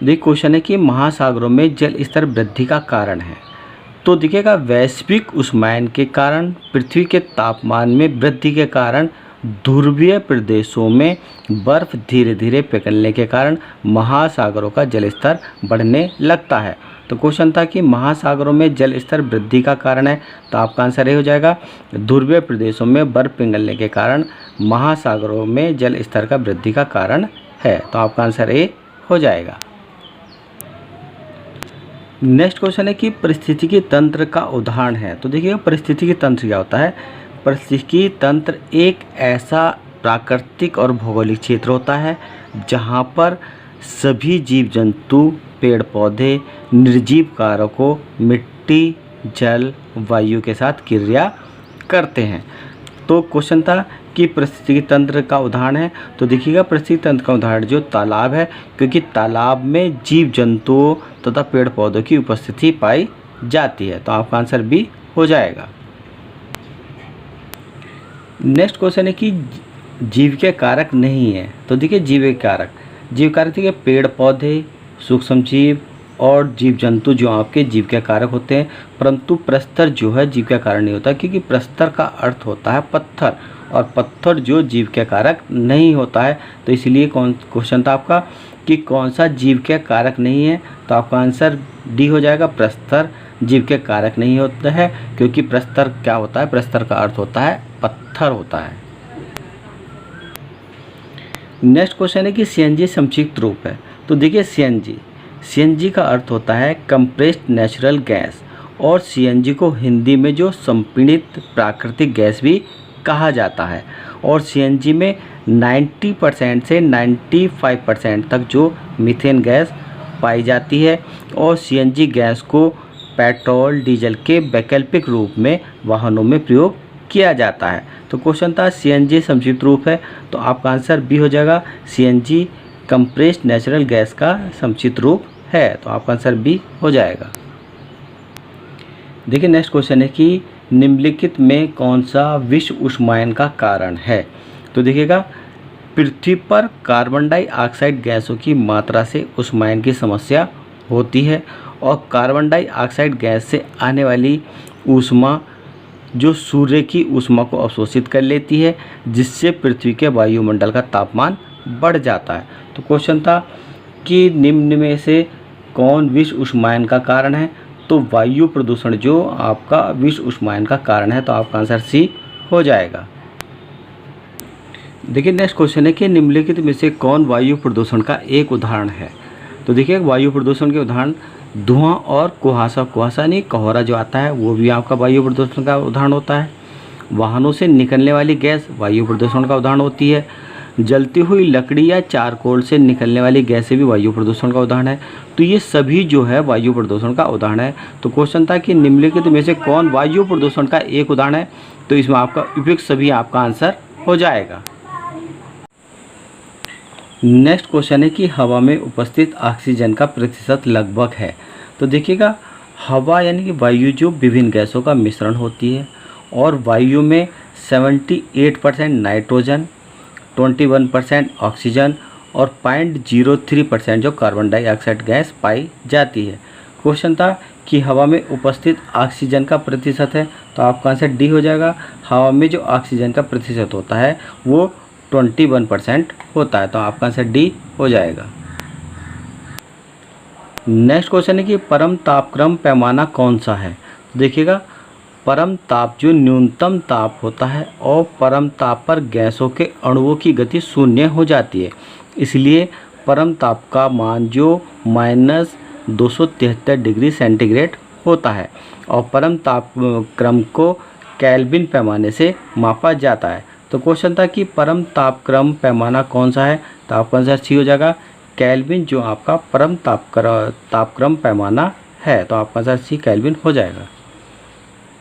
देखिए क्वेश्चन है कि महासागरों में जल स्तर वृद्धि का कारण है। तो देखिएगा वैश्विक ऊष्मायन के कारण, पृथ्वी के तापमान में वृद्धि के कारण, ध्रुवीय प्रदेशों में बर्फ धीरे धीरे पिघलने के कारण महासागरों का जल स्तर बढ़ने लगता है। तो क्वेश्चन था कि महासागरों में जल स्तर वृद्धि का कारण है, तो आपका आंसर ये हो जाएगा ध्रुवीय प्रदेशों में बर्फ पिघलने के कारण महासागरों में जल स्तर का वृद्धि का कारण है। तो आपका आंसर ए हो जाएगा। नेक्स्ट क्वेश्चन है कि पारिस्थितिकी तंत्र का उदाहरण है। तो देखिए पारिस्थितिकी तंत्र क्या होता है। पारिस्थितिकी तंत्र एक ऐसा प्राकृतिक और भौगोलिक क्षेत्र होता है जहाँ पर सभी जीव जंतु, पेड़ पौधे, निर्जीव कारकों, मिट्टी, जल, वायु के साथ क्रिया करते हैं। तो क्वेश्चन था कि पारिस्थितिकी तंत्र का उदाहरण है। तो देखिएगा पारिस्थितिकी तंत्र का उदाहरण जो तालाब है, क्योंकि तालाब में जीव जंतुओं तथा पेड़ पौधों की उपस्थिति पाई जाती है। तो आपका आंसर बी हो जाएगा। नेक्स्ट क्वेश्चन है कि जीव के कारक नहीं है। तो देखिए जीव कारक देखिए पेड़ पौधे, सूक्ष्म जीव और जीव जंतु जो आपके जीव के कारक होते हैं, परंतु प्रस्तर जो है जीव का कारण नहीं होता, क्योंकि प्रस्तर का अर्थ होता है पत्थर, और पत्थर जो जीव के कारक नहीं होता है। तो इसलिए कौन क्वेश्चन था आपका कि कौन सा जीव के कारक नहीं है। तो आपका आंसर डी हो जाएगा, प्रस्तर जीव के कारक नहीं होता है, क्योंकि प्रस्तर क्या होता है, प्रस्तर का अर्थ होता है पत्थर होता है। नेक्स्ट क्वेश्चन है कि सीएनजी संक्षिप्त रूप है। तो देखिए सीएनजी का अर्थ होता है कंप्रेस्ड नेचुरल गैस, और सीएनजी को हिंदी में जो संपीड़ित प्राकृतिक गैस भी कहा जाता है। और सीएनजी में 90% से 95% तक जो मीथेन गैस पाई जाती है, और सीएनजी गैस को पेट्रोल डीजल के वैकल्पिक रूप में वाहनों में प्रयोग किया जाता है। तो क्वेश्चन था सीएनजी संक्षिप्त रूप है, तो आपका आंसर बी हो जाएगा, सीएनजी कंप्रेस्ड नेचुरल गैस का संक्षिप्त रूप है। तो आपका आंसर बी हो जाएगा। देखिए नेक्स्ट क्वेश्चन है कि निम्नलिखित में कौन सा विश्व ऊष्मायन का कारण है। तो देखिएगा पृथ्वी पर कार्बन डाइऑक्साइड गैसों की मात्रा से ऊष्मायन की समस्या होती है, और कार्बन डाइऑक्साइड गैस से आने वाली ऊष्मा जो सूर्य की ऊष्मा को अवशोषित कर लेती है, जिससे पृथ्वी के वायुमंडल का तापमान बढ़ जाता है। तो क्वेश्चन था कि निम्न में से कौन विश्व ऊष्मायन का कारण है। तो वायु प्रदूषण जो आपका विश्व ऊष्मायन का कारण है। तो आपका आंसर सी हो जाएगा। देखिए नेक्स्ट क्वेश्चन है कि निम्नलिखित में से कौन वायु प्रदूषण का एक उदाहरण है। तो देखिए वायु प्रदूषण के उदाहरण धुआं और कुहासा नहीं, कोहरा जो आता है वो भी आपका वायु प्रदूषण का उदाहरण होता है। वाहनों से निकलने वाली गैस वायु प्रदूषण का उदाहरण होती है। जलती हुई लकड़ी या चारकोल से निकलने वाली गैसें भी वायु प्रदूषण का उदाहरण है। तो ये सभी जो है वायु प्रदूषण का उदाहरण है। तो क्वेश्चन था कि निम्नलिखित में से कौन वायु प्रदूषण का एक उदाहरण है। तो इसमें आपका उपयुक्त सभी आपका आंसर हो जाएगा। नेक्स्ट क्वेश्चन है कि हवा में उपस्थित ऑक्सीजन का प्रतिशत लगभग है। तो देखिएगा हवा यानी कि वायु जो विभिन्न गैसों का मिश्रण होती है, और वायु में 78% नाइट्रोजन, 21% ऑक्सीजन और 0.03% जो कार्बन डाइऑक्साइड गैस पाई जाती है। क्वेश्चन था कि हवा में उपस्थित ऑक्सीजन का प्रतिशत है। तो आपका आंसर डी हो जाएगा। हवा में जो ऑक्सीजन का प्रतिशत होता है वो 21% होता है। तो आपका आंसर डी हो जाएगा। नेक्स्ट क्वेश्चन है कि परम तापक्रम पैमाना कौन सा है। देखिएगा परम ताप जो न्यूनतम ताप होता है, और परम ताप पर गैसों के अणुओं की गति शून्य हो जाती है, इसलिए परम ताप का मान जो -273 डिग्री सेंटीग्रेड होता है, और परम तापक्रम को केल्विन पैमाने से मापा जाता है। तो क्वेश्चन था कि परम तापक्रम पैमाना कौन सा है। तो आपका आंसर सी हो जाएगा, केल्विन जो आपका परम तापक्रम पैमाना है। तो आपका आंसर सी केल्विन हो जाएगा।